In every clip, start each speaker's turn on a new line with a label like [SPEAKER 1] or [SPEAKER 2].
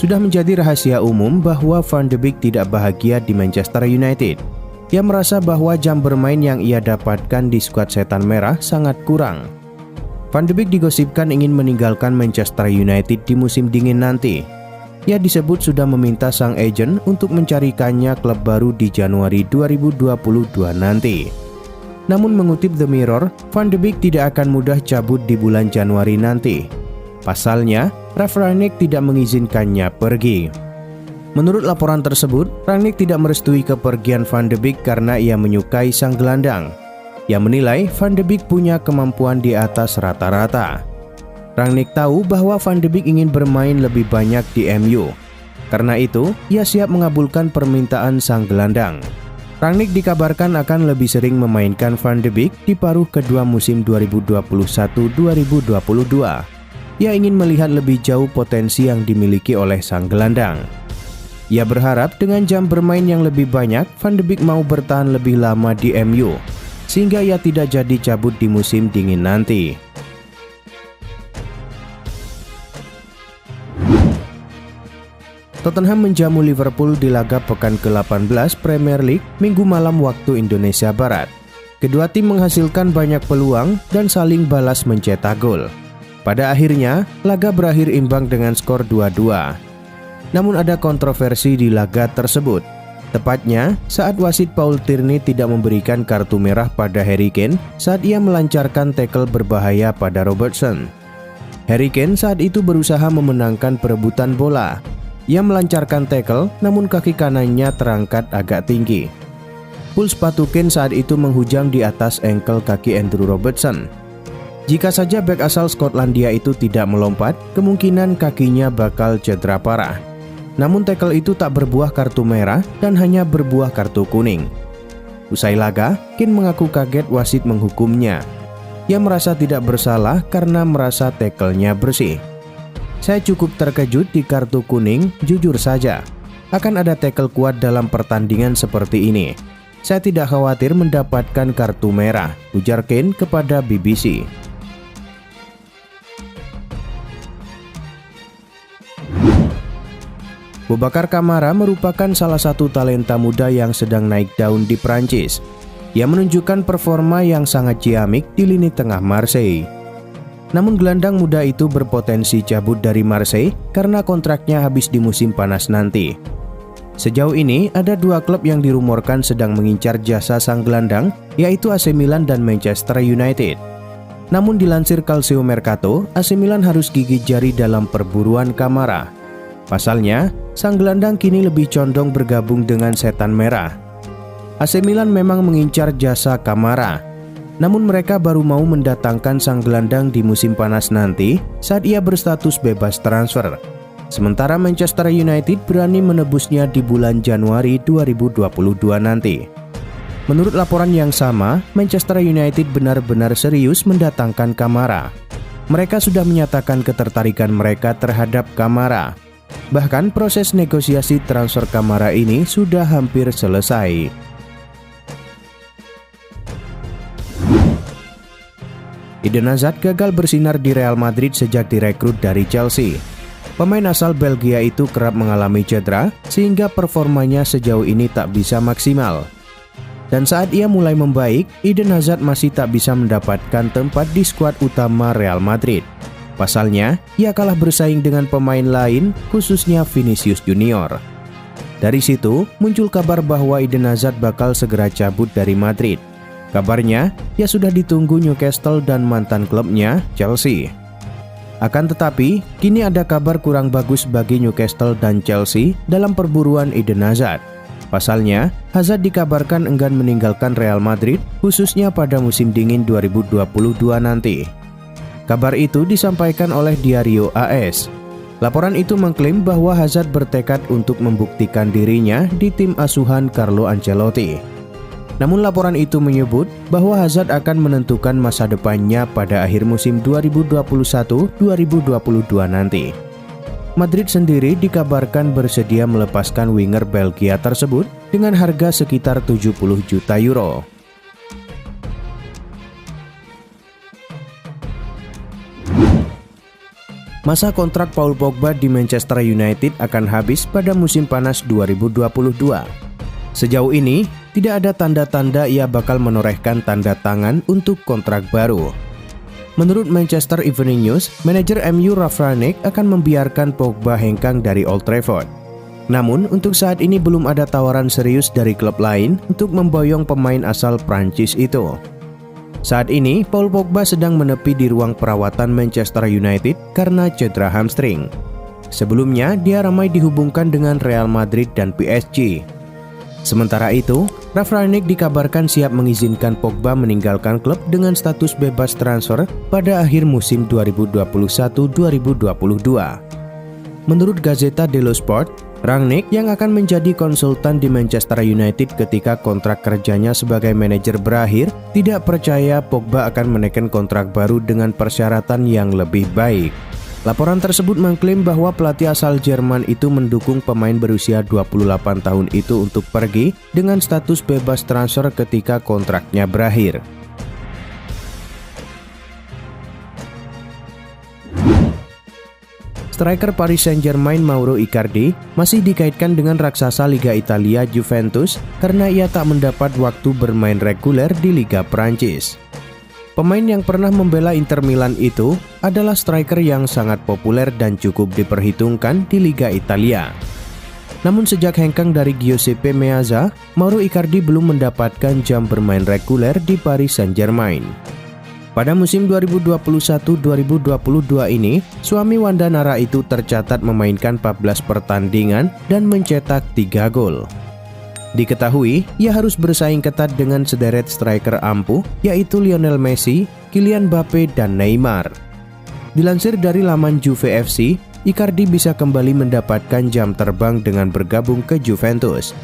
[SPEAKER 1] Sudah menjadi rahasia umum bahwa Van de Beek tidak bahagia di Manchester United. Ia merasa bahwa jam bermain yang ia dapatkan di skuad Setan Merah sangat kurang. Van de Beek digosipkan ingin meninggalkan Manchester United di musim dingin nanti. Ia disebut sudah meminta sang agen untuk mencarikannya klub baru di Januari 2022 nanti. Namun mengutip The Mirror, Van de Beek tidak akan mudah cabut di bulan Januari nanti. Pasalnya, Ralf Rangnick tidak mengizinkannya pergi. Menurut laporan tersebut, Rangnick tidak merestui kepergian Van de Beek karena ia menyukai sang gelandang. Ia menilai Van de Beek punya kemampuan di atas rata-rata. Rangnick tahu bahwa Van de Beek ingin bermain lebih banyak di MU. Karena itu, ia siap mengabulkan permintaan sang gelandang. Rangnick dikabarkan akan lebih sering memainkan Van de Beek di paruh kedua musim 2021-2022. Ia ingin melihat lebih jauh potensi yang dimiliki oleh sang gelandang. Ia berharap dengan jam bermain yang lebih banyak, Van de Beek mau bertahan lebih lama di MU, sehingga ia tidak jadi cabut di musim dingin nanti. Tottenham menjamu Liverpool di laga pekan ke-18 Premier League Minggu malam waktu Indonesia Barat. Kedua tim menghasilkan banyak peluang dan saling balas mencetak gol. Pada akhirnya, laga berakhir imbang dengan skor 2-2. Namun ada kontroversi di laga tersebut. Tepatnya, saat wasit Paul Tierney tidak memberikan kartu merah pada Harry Kane saat ia melancarkan tackle berbahaya pada Robertson. Harry Kane saat itu berusaha memenangkan perebutan bola. Ia melancarkan tackle, namun kaki kanannya terangkat agak tinggi. Pul sepatu Kane saat itu menghujam di atas engkel kaki Andrew Robertson. Jika saja bek asal Skotlandia itu tidak melompat, kemungkinan kakinya bakal cedera parah. Namun tackle itu tak berbuah kartu merah dan hanya berbuah kartu kuning. Usai laga, Kane mengaku kaget wasit menghukumnya. Ia merasa tidak bersalah karena merasa tackle-nya bersih. Saya cukup terkejut di kartu kuning, jujur saja. Akan ada tackle kuat dalam pertandingan seperti ini. Saya tidak khawatir mendapatkan kartu merah, ujar Kane kepada BBC. Boubacar Kamara merupakan salah satu talenta muda yang sedang naik daun di Prancis. Ia menunjukkan performa yang sangat ciamik di lini tengah Marseille. Namun gelandang muda itu berpotensi cabut dari Marseille karena kontraknya habis di musim panas nanti. Sejauh ini ada dua klub yang dirumorkan sedang mengincar jasa sang gelandang, yaitu AC Milan dan Manchester United. Namun dilansir Calcio Mercato, AC Milan harus gigit jari dalam perburuan Kamara. Pasalnya, sang gelandang kini lebih condong bergabung dengan Setan Merah. AC Milan memang mengincar jasa Kamara, namun mereka baru mau mendatangkan sang gelandang di musim panas nanti saat ia berstatus bebas transfer. Sementara Manchester United berani menebusnya di bulan Januari 2022 nanti. Menurut laporan yang sama, Manchester United benar-benar serius mendatangkan Kamara. Mereka sudah menyatakan ketertarikan mereka terhadap Kamara. Bahkan proses negosiasi transfer Kamara ini sudah hampir selesai. Eden Hazard gagal bersinar di Real Madrid sejak direkrut dari Chelsea. Pemain asal Belgia itu kerap mengalami cedera sehingga performanya sejauh ini tak bisa maksimal. Dan saat ia mulai membaik, Eden Hazard masih tak bisa mendapatkan tempat di skuad utama Real Madrid. Pasalnya, ia kalah bersaing dengan pemain lain, khususnya Vinicius Junior. Dari situ, muncul kabar bahwa Eden Hazard bakal segera cabut dari Madrid. Kabarnya, ia sudah ditunggu Newcastle dan mantan klubnya, Chelsea. Akan tetapi, kini ada kabar kurang bagus bagi Newcastle dan Chelsea dalam perburuan Eden Hazard. Pasalnya, Hazard dikabarkan enggan meninggalkan Real Madrid, khususnya pada musim dingin 2022 nanti. Kabar itu disampaikan oleh Diario AS. Laporan itu mengklaim bahwa Hazard bertekad untuk membuktikan dirinya di tim asuhan Carlo Ancelotti. Namun laporan itu menyebut bahwa Hazard akan menentukan masa depannya pada akhir musim 2021-2022 nanti. Madrid sendiri dikabarkan bersedia melepaskan winger Belgia tersebut dengan harga sekitar 70 juta euro. masa kontrak Paul Pogba di Manchester United akan habis pada musim panas 2022. Sejauh ini, tidak ada tanda-tanda ia bakal menorehkan tanda tangan untuk kontrak baru. Menurut Manchester Evening News, manajer MU Ralf Rangnick akan membiarkan Pogba hengkang dari Old Trafford. Namun, untuk saat ini belum ada tawaran serius dari klub lain untuk memboyong pemain asal Prancis itu. Saat ini, Paul Pogba sedang menepi di ruang perawatan Manchester United karena cedera hamstring. Sebelumnya, dia ramai dihubungkan dengan Real Madrid dan PSG. Sementara itu, Ralf Rangnick dikabarkan siap mengizinkan Pogba meninggalkan klub dengan status bebas transfer pada akhir musim 2021-2022. Menurut Gazzetta dello Sport, Rangnick yang akan menjadi konsultan di Manchester United ketika kontrak kerjanya sebagai manajer berakhir tidak percaya Pogba akan menekan kontrak baru dengan persyaratan yang lebih baik. Laporan tersebut mengklaim bahwa pelatih asal Jerman itu mendukung pemain berusia 28 tahun itu untuk pergi dengan status bebas transfer ketika kontraknya berakhir. Striker Paris Saint-Germain Mauro Icardi masih dikaitkan dengan raksasa Liga Italia Juventus karena ia tak mendapat waktu bermain reguler di Liga Prancis. Pemain yang pernah membela Inter Milan itu adalah striker yang sangat populer dan cukup diperhitungkan di Liga Italia. Namun sejak hengkang dari Giuseppe Meazza, Mauro Icardi belum mendapatkan jam bermain reguler di Paris Saint-Germain. Pada musim 2021-2022 ini, suami Wanda Nara itu tercatat memainkan 14 pertandingan dan mencetak 3 gol. Diketahui, ia harus bersaing ketat dengan sederet striker ampuh, yaitu Lionel Messi, Kylian Mbappe, dan Neymar. Dilansir dari laman Juve FC, Icardi bisa kembali mendapatkan jam terbang dengan bergabung ke Juventus.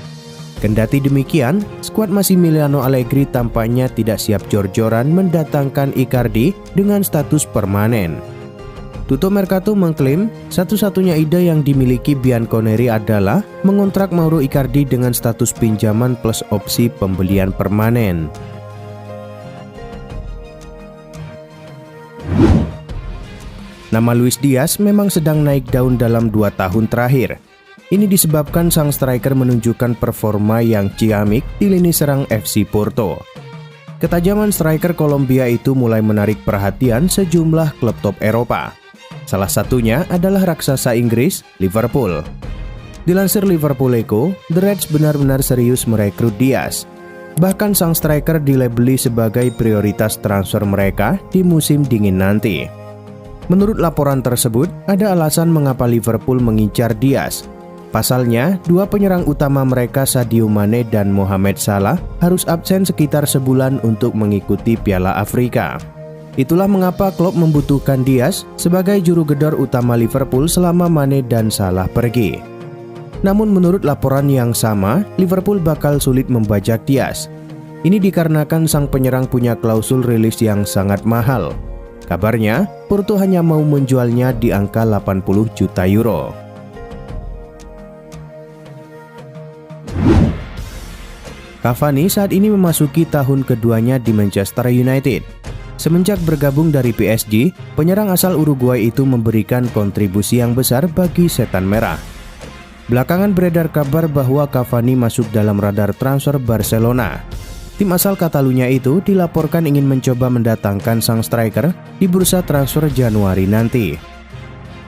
[SPEAKER 1] Kendati demikian, skuad Massimiliano Allegri tampaknya tidak siap jor-joran mendatangkan Icardi dengan status permanen. Tutto Mercato mengklaim satu-satunya ide yang dimiliki Bianconeri adalah mengontrak Mauro Icardi dengan status pinjaman plus opsi pembelian permanen. Nama Luis Diaz memang sedang naik daun dalam 2 tahun terakhir. Ini disebabkan sang striker menunjukkan performa yang ciamik di lini serang FC Porto. Ketajaman striker Kolombia itu mulai menarik perhatian sejumlah klub top Eropa. Salah satunya adalah raksasa Inggris, Liverpool. Dilansir Liverpool Echo, The Reds benar-benar serius merekrut Diaz. Bahkan sang striker dilabeli sebagai prioritas transfer mereka di musim dingin nanti. Menurut laporan tersebut, ada alasan mengapa Liverpool mengincar Diaz. Pasalnya, 2 penyerang utama mereka Sadio Mane dan Mohamed Salah harus absen sekitar sebulan untuk mengikuti Piala Afrika. Itulah mengapa klub membutuhkan Diaz sebagai juru gedor utama Liverpool selama Mane dan Salah pergi. Namun menurut laporan yang sama, Liverpool bakal sulit membajak Diaz. Ini dikarenakan sang penyerang punya klausul rilis yang sangat mahal. Kabarnya, Porto hanya mau menjualnya di angka 80 juta euro. Cavani saat ini memasuki tahun keduanya di Manchester United. Semenjak bergabung dari PSG, penyerang asal Uruguay itu memberikan kontribusi yang besar bagi Setan Merah. Belakangan beredar kabar bahwa Cavani masuk dalam radar transfer Barcelona. Tim asal Catalunya itu dilaporkan ingin mencoba mendatangkan sang striker di bursa transfer Januari nanti.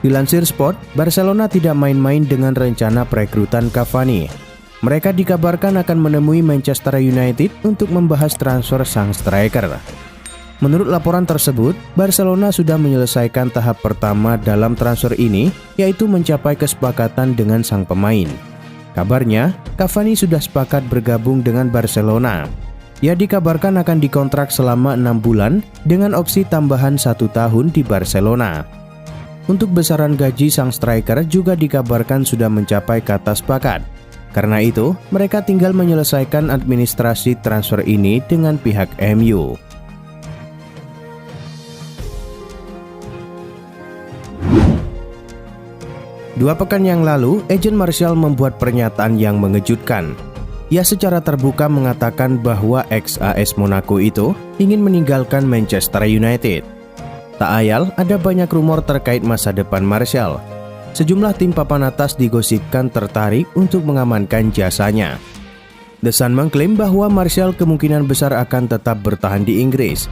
[SPEAKER 1] Dilansir Sport, Barcelona tidak main-main dengan rencana perekrutan Cavani. Mereka dikabarkan akan menemui Manchester United untuk membahas transfer sang striker. Menurut laporan tersebut, Barcelona sudah menyelesaikan tahap pertama dalam transfer ini, yaitu mencapai kesepakatan dengan sang pemain. Kabarnya, Cavani sudah sepakat bergabung dengan Barcelona. Ia dikabarkan akan dikontrak selama 6 bulan dengan opsi tambahan 1 tahun di Barcelona. Untuk besaran gaji sang striker juga dikabarkan sudah mencapai kata sepakat. Karena itu, mereka tinggal menyelesaikan administrasi transfer ini dengan pihak MU. Dua pekan yang lalu, agen Martial membuat pernyataan yang mengejutkan. Ia secara terbuka mengatakan bahwa ex-AS Monaco itu ingin meninggalkan Manchester United. Tak ayal, ada banyak rumor terkait masa depan Martial. Sejumlah tim papan atas digosipkan tertarik untuk mengamankan jasanya. The Sun mengklaim bahwa Martial kemungkinan besar akan tetap bertahan di Inggris.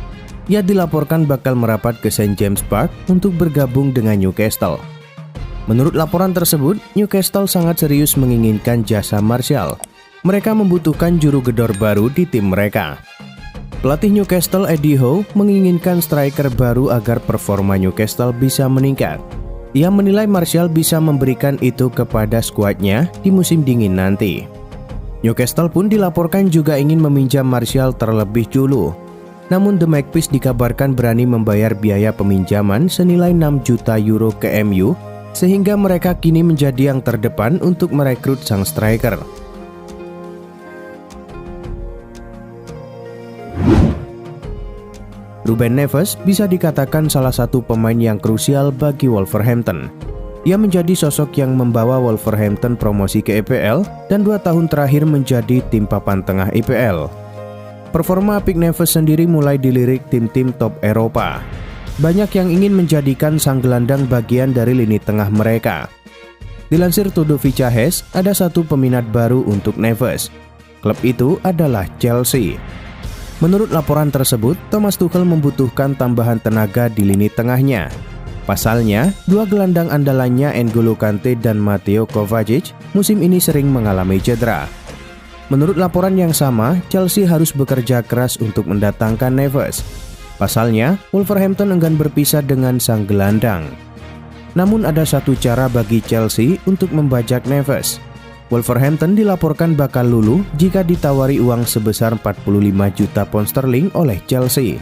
[SPEAKER 1] Ia dilaporkan bakal merapat ke St. James Park untuk bergabung dengan Newcastle. Menurut laporan tersebut, Newcastle sangat serius menginginkan jasa Martial. Mereka membutuhkan juru gedor baru di tim mereka. Pelatih Newcastle Eddie Howe menginginkan striker baru agar performa Newcastle bisa meningkat. Ia menilai Martial bisa memberikan itu kepada skuadnya di musim dingin nanti. Newcastle pun dilaporkan juga ingin meminjam Martial terlebih dulu. Namun The Magpies dikabarkan berani membayar biaya peminjaman senilai 6 juta euro ke MU, sehingga mereka kini menjadi yang terdepan untuk merekrut sang striker. Ruben Neves bisa dikatakan salah satu pemain yang krusial bagi Wolverhampton. Ia menjadi sosok yang membawa Wolverhampton promosi ke EPL dan 2 tahun terakhir menjadi tim papan tengah EPL. Performa apik Neves sendiri mulai dilirik tim-tim top Eropa. Banyak yang ingin menjadikan sang gelandang bagian dari lini tengah mereka. Dilansir Todo Fichajes, ada satu peminat baru untuk Neves. Klub itu adalah Chelsea. Menurut laporan tersebut, Thomas Tuchel membutuhkan tambahan tenaga di lini tengahnya. Pasalnya, 2 gelandang andalannya N'Golo Kante dan Mateo Kovacic musim ini sering mengalami cedera. Menurut laporan yang sama, Chelsea harus bekerja keras untuk mendatangkan Neves. Pasalnya, Wolverhampton enggan berpisah dengan sang gelandang. Namun ada satu cara bagi Chelsea untuk membajak Neves. Wolverhampton dilaporkan bakal luluh jika ditawari uang sebesar 45 juta pound sterling oleh Chelsea.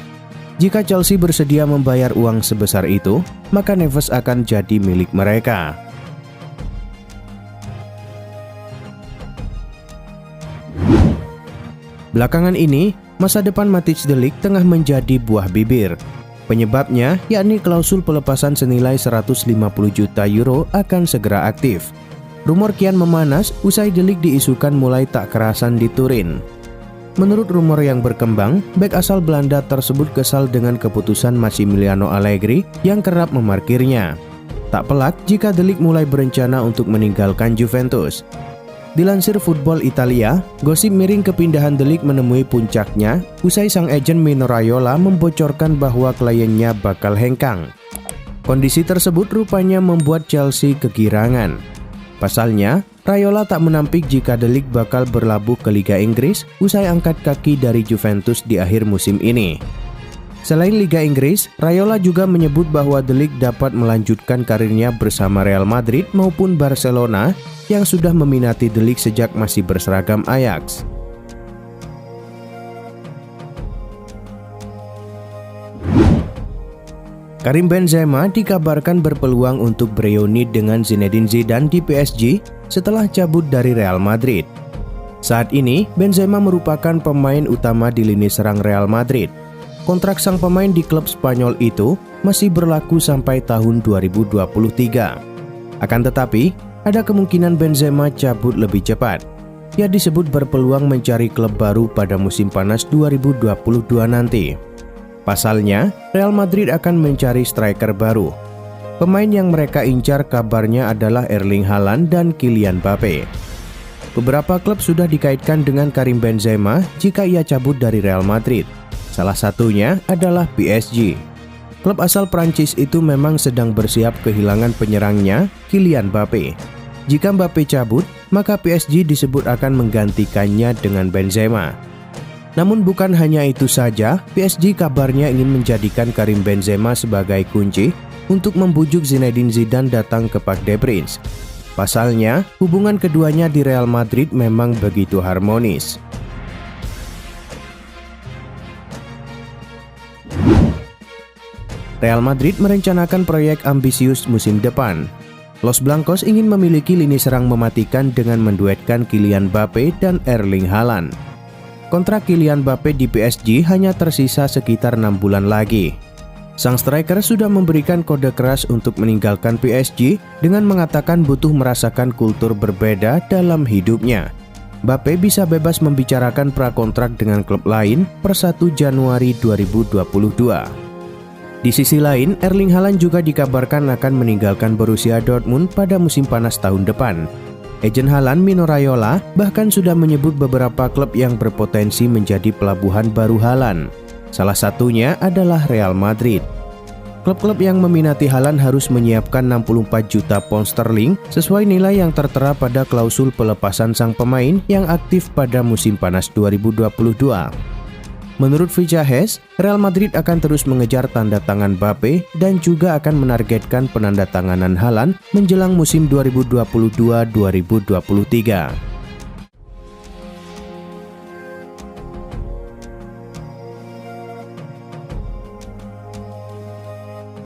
[SPEAKER 1] Jika Chelsea bersedia membayar uang sebesar itu, maka Neves akan jadi milik mereka. Belakangan ini, masa depan Matthijs de Ligt tengah menjadi buah bibir. Penyebabnya yakni klausul pelepasan senilai 150 juta euro akan segera aktif. Rumor kian memanas usai De Ligt diisukan mulai tak kerasan di Turin. Menurut rumor yang berkembang, bek asal Belanda tersebut kesal dengan keputusan Massimiliano Allegri yang kerap memarkirnya. Tak pelak jika De Ligt mulai berencana untuk meninggalkan Juventus. Dilansir Football Italia, gosip miring kepindahan De Ligt menemui puncaknya usai sang agen Mino Raiola membocorkan bahwa kliennya bakal hengkang. Kondisi tersebut rupanya membuat Chelsea kegirangan. Pasalnya, Raiola tak menampik jika De Ligt bakal berlabuh ke Liga Inggris usai angkat kaki dari Juventus di akhir musim ini. Selain Liga Inggris, Raiola juga menyebut bahwa De Ligt dapat melanjutkan karirnya bersama Real Madrid maupun Barcelona yang sudah meminati De Ligt sejak masih berseragam Ajax. Karim Benzema dikabarkan berpeluang untuk bereuni dengan Zinedine Zidane di PSG setelah cabut dari Real Madrid. Saat ini, Benzema merupakan pemain utama di lini serang Real Madrid. Kontrak sang pemain di klub Spanyol itu masih berlaku sampai tahun 2023. Akan tetapi, ada kemungkinan Benzema cabut lebih cepat. Ia disebut berpeluang mencari klub baru pada musim panas 2022 nanti. Pasalnya, Real Madrid akan mencari striker baru. Pemain yang mereka incar kabarnya adalah Erling Haaland dan Kylian Mbappe. Beberapa klub sudah dikaitkan dengan Karim Benzema jika ia cabut dari Real Madrid. Salah satunya adalah PSG. Klub asal Prancis itu memang sedang bersiap kehilangan penyerangnya, Kylian Mbappe. Jika Mbappe cabut, maka PSG disebut akan menggantikannya dengan Benzema. Namun bukan hanya itu saja, PSG kabarnya ingin menjadikan Karim Benzema sebagai kunci untuk membujuk Zinedine Zidane datang ke Parc des Princes. Pasalnya, hubungan keduanya di Real Madrid memang begitu harmonis. Real Madrid merencanakan proyek ambisius musim depan. Los Blancos ingin memiliki lini serang mematikan dengan menduetkan Kylian Mbappe dan Erling Haaland. Kontrak Kylian Mbappe di PSG hanya tersisa sekitar 6 bulan lagi. Sang striker sudah memberikan kode keras untuk meninggalkan PSG dengan mengatakan butuh merasakan kultur berbeda dalam hidupnya. Mbappe bisa bebas membicarakan prakontrak dengan klub lain per 1 Januari 2022. Di sisi lain, Erling Haaland juga dikabarkan akan meninggalkan Borussia Dortmund pada musim panas tahun depan. Agen Haaland, Mino Raiola, bahkan sudah menyebut beberapa klub yang berpotensi menjadi pelabuhan baru Haaland. Salah satunya adalah Real Madrid. Klub-klub yang meminati Haaland harus menyiapkan 64 juta pound sterling sesuai nilai yang tertera pada klausul pelepasan sang pemain yang aktif pada musim panas 2022. Menurut Vicahes, Real Madrid akan terus mengejar tanda tangan Mbappe dan juga akan menargetkan penandatanganan Haaland menjelang musim 2022-2023.